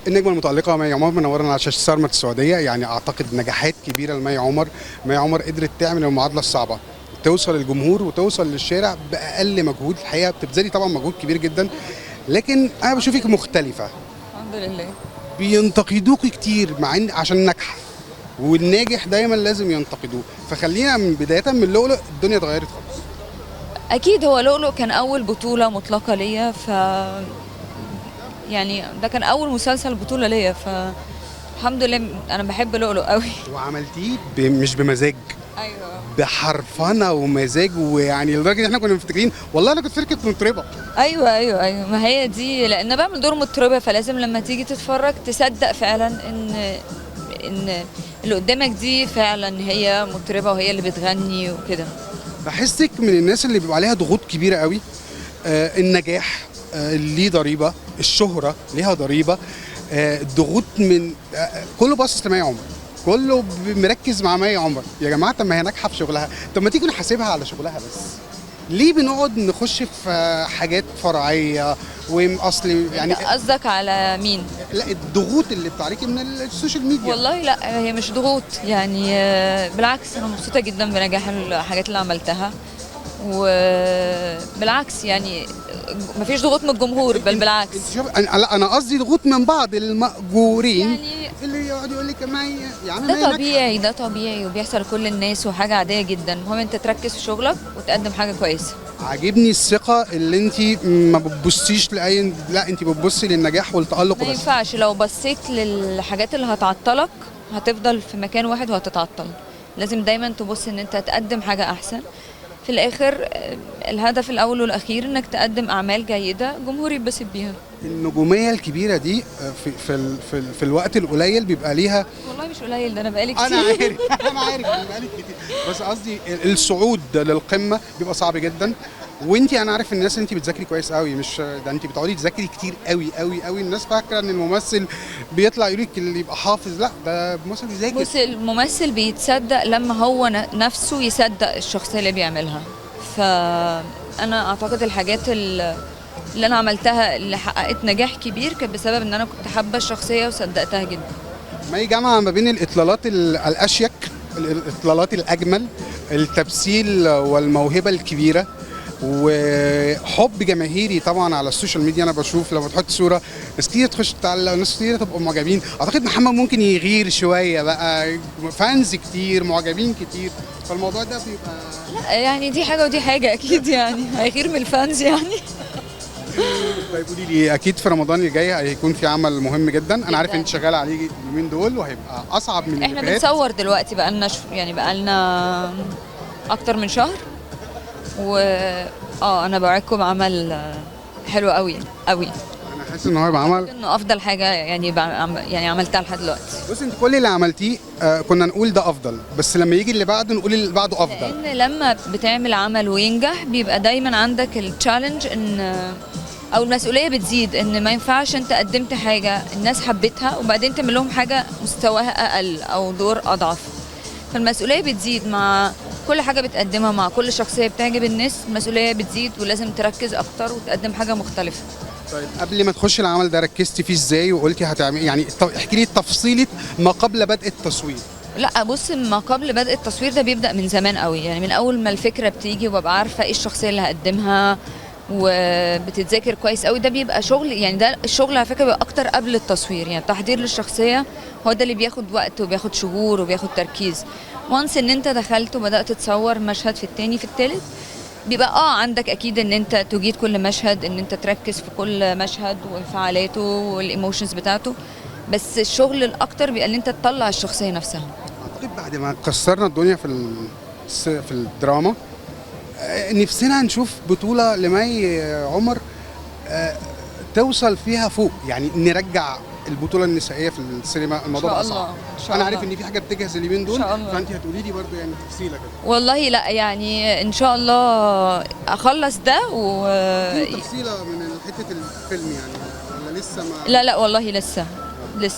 النجمه المتالقه مي عمر منورنا على شاشه سارمة السعوديه. يعني اعتقد نجاحات كبيره لمي عمر. مي عمر قدرت تعمل المعادله الصعبه، توصل للجمهور وتوصل للشارع باقل مجهود. الحقيقه بتبذلي طبعا مجهود كبير جدا، لكن انا بشوفك مختلفه. الحمد لله. بينتقدوكي كتير مع ان عشان ناجحه، والناجح دايما لازم ينتقدوه. فخلينا من بدايه من لؤلؤ الدنيا اتغيرت خالص. اكيد هو لؤلؤ كان اول بطوله مطلقه ليا، يعني ده كان اول مسلسل بطوله ليا، الحمد لله. انا بحب لؤلؤ قوي. وعملتيه مش بمزاج، ايوه بحرفنه ومزاج، ويعني لدرجه ان احنا كنا مفتكرين والله انا كنت فكره مطربه. ايوه، ما هي دي، لان أنا بعمل دور مطربه، فلازم لما تيجي تتفرج تصدق فعلا ان اللي قدامك دي فعلا هي مطربه وهي اللي بتغني وكده. بحسك من الناس اللي بيبقى عليها ضغوط كبيره قوي. النجاح ليه ضريبه، الشهره ليها ضريبه. الضغوط من كله باصص لمي عمر، كله مركز مع مي عمر. يا جماعه طب ما هي ناجحه في شغلها، طب ما تيجي نحاسبها على شغلها بس. ليه بنقعد نخش في حاجات فرعيه واصل يعني؟ قصدك على مين؟ لا الضغوط اللي بتعريكي من السوشيال ميديا. والله لا، هي مش ضغوط يعني، بالعكس انا مبسوطه جدا بنجاح الحاجات اللي عملتها، وبالعكس يعني مفيش ضغوط من الجمهور، بل بالعكس. انا قصدي ضغوط من بعض المأجورين يعني اللي يقعد يقول لك يا عم ده طبيعي، ده طبيعي وبيحصل لكل الناس وحاجه عاديه جدا. المهم انت تركز في شغلك وتقدم حاجه كويسه. عاجبني الثقه اللي انت ما بتبصيش لاي، لا انت بتبصي للنجاح والتألق ما وبس. ينفعش لو بصيت للحاجات اللي هتعطلك هتفضل في مكان واحد وهتتعطل. لازم دايما تبص ان انت تقدم حاجه احسن. في الاخر الهدف الاول والاخير انك تقدم اعمال جيده جمهور يتبسط بيها. النجوميه الكبيره دي في الوقت القليل بيبقى ليها. والله مش قليل، ده انا بقالي كتير. انا عارف انا عارف بقالي كتير، بس قصدي الصعود للقمه بيبقى صعب جدا. وانتي انا عارف الناس انتي بتذاكري كويس قوي، مش ده انتي بتقعدي تذاكري كتير قوي قوي قوي. الناس فاكره ان الممثل بيطلع يقول لك اللي يبقى حافظ، لا ده الممثل بيذاكر. بص، الممثل بيتصدق لما هو نفسه يصدق الشخصيه اللي بيعملها. فانا اعتقد الحاجات اللي انا عملتها اللي حققت نجاح كبير كانت بسبب ان انا كنت حابه الشخصيه وصدقتها جدا. ما هي جامعه ما بين الاطلالات الاشيك، الاطلالات الاجمل، التمثيل والموهبه الكبيره، وحب جماهيري طبعا على السوشيال ميديا. انا بشوف لما تحط صوره ناس كتير تخش تعلق، ناس كتير تبقى معجبين. اعتقد محمد ممكن يغير شويه بقى، فانز كتير، معجبين كتير، فالموضوع ده بيبقى لا يعني دي حاجه ودي حاجه اكيد، يعني هيغير من الفانز يعني. طيب قولي لي، اكيد في رمضان اللي جاي هيكون في عمل مهم جدا. انا عارف انت شغاله عليه اليومين دول وهيبقى اصعب من احنا اللي فات. بنصور دلوقتي بقالنا اكتر من شهر، انا بوعدكم عمل حلو قوي قوي. انا حاسس ان هو هيبقى عمل انه افضل حاجه يعني عملتها لحد دلوقتي. بص انت كل اللي عملتيه كنا نقول ده افضل، بس لما يجي اللي بعده نقول اللي بعده افضل. لان لما بتعمل عمل وينجح بيبقى دايما عندك التشالنج او المسؤوليه بتزيد، ان ما ينفعش انت قدمت حاجه الناس حبتها وبعدين تعمل لهم حاجه مستواها اقل او دور اضعف. فالمسؤوليه بتزيد مع كل حاجه بتقدمها، مع كل شخصيه بتعجب الناس المسؤوليه بتزيد ولازم تركز اكتر وتقدم حاجه مختلفه. طيب قبل ما تخشي العمل ده ركزتي فيه ازاي وقلتي هتعملي يعني احكي لي تفصيله ما قبل بدء التصوير. لا بص، ما قبل بدء التصوير ده بيبدا من زمان قوي، يعني من اول ما الفكره بتيجي وببقى عارفه ايه الشخصيه اللي هقدمها وبتتذاكر كويس قوي. ده بيبقى شغل، يعني ده الشغل على فكره بيبقى اكتر قبل التصوير. يعني التحضير للشخصيه هو ده اللي بياخد وقت وبياخد شهور وبياخد تركيز. وانس ان انت دخلت وبدات تصور مشهد في التاني في التالت، بيبقى عندك اكيد ان انت تجيد كل مشهد، ان انت تركز في كل مشهد وانفعالاته والايموشنز بتاعته. بس الشغل الاكتر بيبقى ان انت تطلع الشخصيه نفسها. اعتقد بعد ما كسرنا الدنيا في الدراما، نفسنا نشوف بطوله لمي عمر توصل فيها فوق، يعني نرجع البطوله النسائيه في السينما. الموضوع بقى صعب. انا عارف ان في حاجه بتجهز اليومين دول، فانت هتقولي لي برضه يعني تفصيله كده. والله لا يعني ان شاء الله اخلص ده تفصيله من حته الفيلم يعني، ولا لسه ما؟ لا والله لسه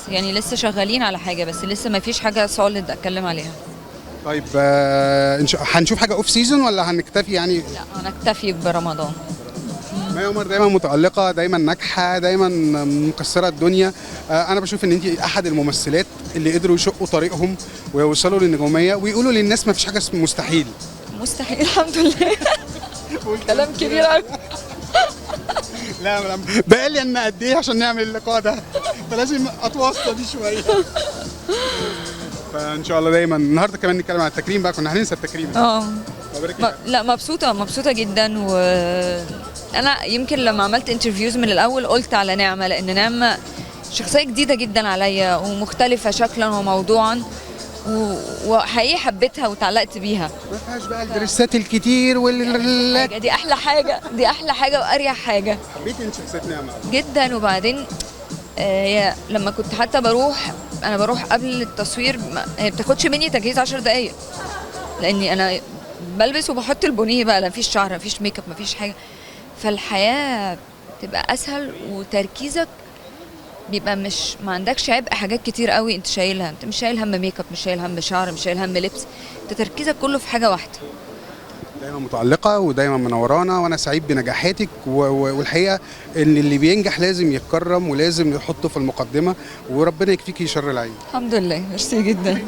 يعني لسه شغالين على حاجه، بس لسه ما فيش حاجه سوليد اتكلم عليها. طيب هنشوف حاجه اوف سيزون ولا هنكتفي يعني؟ لا هنكتفي برمضان. مي ما عمر دايما متألقة، دايما ناجحة، دايما مكسرة الدنيا. أنا بشوف إن أنت أحد الممثلات اللي قدروا يشقوا طريقهم ويوصلوا للنجومية ويقولوا للناس ما فيش حاجة مستحيل. مستحيل الحمد لله. كلام كبير قوي. لا بقالي أنا قد إيه عشان نعمل اللقاء ده، فلازم أتوسط دي شوية. فإن شاء الله دايما النهارده كمان نتكلم عن التكريم بقى، كنا هننسى التكريم. لا مبسوطة جدا، وأنا يمكن لما عملت انترفيوز من الأول قلت على نعمة، لأن نعمة شخصية جديدة جدا عليا ومختلفة شكلا وموضوعا، وحقيقي حبيتها وتعلقت بيها. ما فيهاش بقى الدرسات الكتير دي أحلى حاجة، دي أحلى حاجة وأريح حاجة. حبيتي انت شخصية نعمة جدا. وبعدين لما كنت حتى بروح قبل التصوير، هي بتاخدش مني تجهيز 10 دقايق، لاني انا بلبس وبحط البونيه بقى، لا مفيش شعر مفيش ميك اب مفيش حاجه، فالحياه تبقى اسهل وتركيزك بيبقى ما عندكش عبء حاجات كتير قوي انت شايلها، انت مش شايل هم ميك اب، مش شايل هم شعر، مش شايل هم لبس، انت تركيزك كله في حاجه واحده. دايما متألقة ودايما منورانا، وانا سعيد بنجاحاتك، والحقيقة ان اللي بينجح لازم يتكرم ولازم يحطه في المقدمة، وربنا يكفيكي شر العين. الحمد لله، ميرسي جدا.